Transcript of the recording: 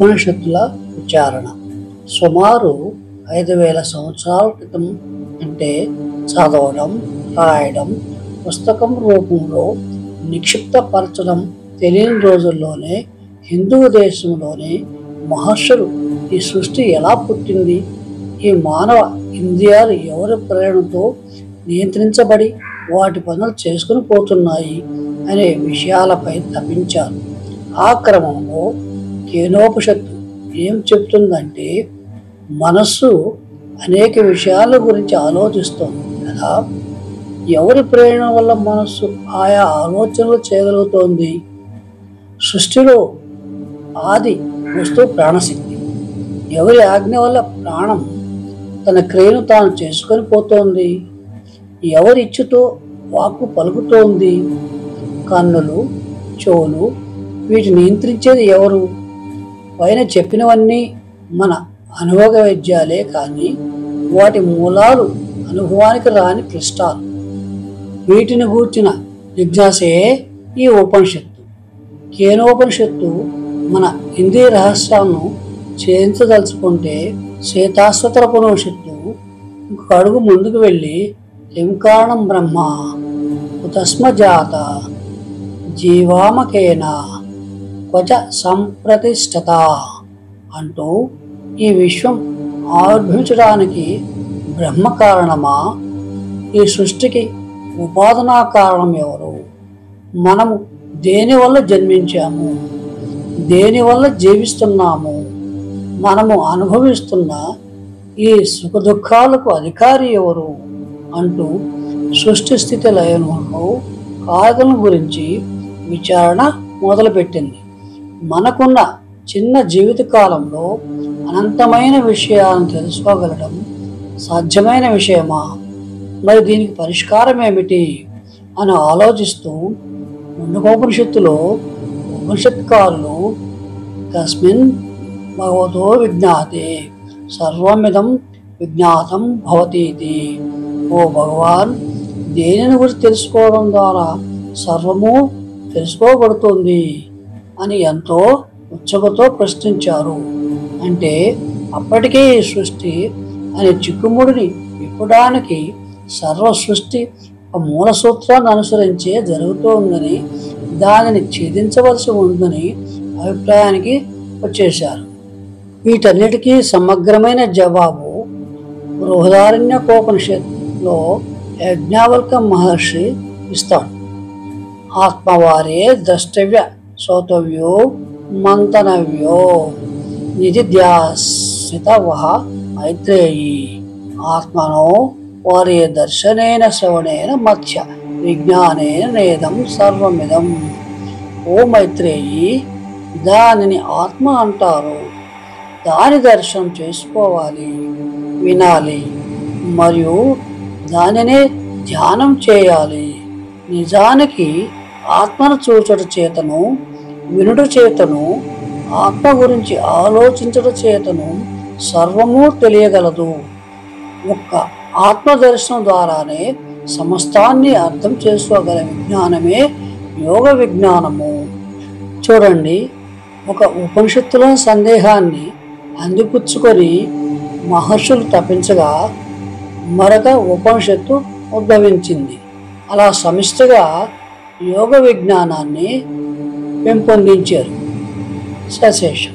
ఉపనిషత్తుల విచారణ సుమారు 5000 సంవత్సరాల క్రితం అంటే చదవడం, రాయడం, పుస్తకం రూపంలో నిక్షిప్తపరచడం తెలియని రోజుల్లోనే హిందూ దేశంలోని మహర్షులు ఈ సృష్టి ఎలా పుట్టింది, ఈ మానవ ఇంద్రియాలు ఎవరి ప్రేరణతో నియంత్రించబడి వాటి పనులు చేసుకుని పోతున్నాయి అనే విషయాలపై తప్పించారు. ఆ క్రమంలో కేనోపనిషత్తు ఏం చెప్తుందంటే మనస్సు అనేక విషయాల గురించి ఆలోచిస్తోంది కదా. ఎవరి ప్రేరణ వల్ల మనస్సు ఆయా ఆలోచనలు చేయగలుగుతోంది? సృష్టిలో ఆది వస్తువు ప్రాణశక్తి. ఎవరి ఆజ్ఞ వల్ల ప్రాణం తన క్రియను తాను చేసుకొని పోతోంది? ఎవరి ఇచ్చుతో వాక్కు పలుకుతోంది? కన్నులు, చెవులు వీటిని నియంత్రించేది ఎవరు? పైన చెప్పినవన్నీ మన అనుభవ వైద్యాలే కానీ వాటి మూలాలు అనుభవానికి రాని క్లిష్టాలు. వీటిని గూర్చిన జిజ్ఞాసే ఈ ఉపనిషత్తు. కేనోపనిషత్తు మన ఇంద్రియ రహస్యాలను ఛేదించదలుచుకుంటే శ్వేతాశ్వతరోపనిషత్తు ఇంకొక అడుగు ముందుకు వెళ్ళి కిం కారణం బ్రహ్మ కుతస్మజాత జీవామకేన క్వచ సంప్రతిష్ఠత అంటూ ఈ విశ్వం ఆవిర్భవించడానికి బ్రహ్మ కారణమా, ఈ సృష్టికి ఉపాదనా కారణం ఎవరు, మనము దేనివల్ల జన్మించాము, దేనివల్ల జీవిస్తున్నాము, మనము అనుభవిస్తున్న ఈ సుఖ దుఃఖాలకు అధికారి ఎవరు అంటూ సృష్టి స్థితి లయములకు కారకుల గురించి విచారణ మొదలుపెట్టింది. మనకున్న చిన్న జీవిత కాలంలో అనంతమైన విషయాలను తెలుసుకోగలడం సాధ్యమైన విషయమా? మరి దీనికి పరిష్కారం ఏమిటి అని ఆలోచిస్తూ ముందుకోపనిషత్తులో ఉపనిషత్కారులు తస్మిన్ భగవతో విజ్ఞాతే సర్వమిదం విజ్ఞాతం భవతీతి, ఓ భగవాన్, దేనిని గురించి తెలుసుకోవడం ద్వారా సర్వము తెలుసుకోబడుతుంది అని ఎంతో ఉత్సుకతో ప్రశ్నించారు. అంటే అప్పటికే ఈ సృష్టి అనే చిక్కుముడిని విప్పడానికి సర్వ సృష్టి ఒక మూల సూత్రాన్ని అనుసరించే జరుగుతోందని, దానిని ఛేదించవలసి ఉందని అభిప్రాయానికి వచ్చేశారు. వీటన్నిటికీ సమగ్రమైన జవాబు బృహదారణ్యకోపనిషత్తులో యజ్ఞవల్క్య మహర్షి ఇస్తాడు. ఆత్మవారే ద్రష్టవ్య శ్రోతవ్యో మంతనవ్యో నిధిధ్యాసిత మైత్రేయీ ఆత్మనో వారే దర్శనేన శ్రవణేన మధ్య విజ్ఞానేన నేదం సర్వమిదం. ఓ మైత్రేయీ, దానిని ఆత్మ అంటారు. దాని దర్శనం చేసుకోవాలి, వినాలి, మరియు దానినే ధ్యానం చేయాలి. నిజానికి ఆత్మను చూచుట చేతను, వినుట చేతను, ఆత్మ గురించి ఆలోచించుట చేతను సర్వము తెలియగలదు. ఒక్క ఆత్మదర్శనం ద్వారానే సమస్తాన్ని అర్థం చేసుకోగల విజ్ఞానమే యోగ విజ్ఞానము. చూడండి, ఒక ఉపనిషత్తులో సందేహాన్ని అందిపుచ్చుకొని మహర్షులు తప్పించగా మరొక ఉపనిషత్తు ఉద్భవించింది. అలా సమిష్టిగా యోగ విజ్ఞానాన్ని పెంపొందించారు. సశేషం.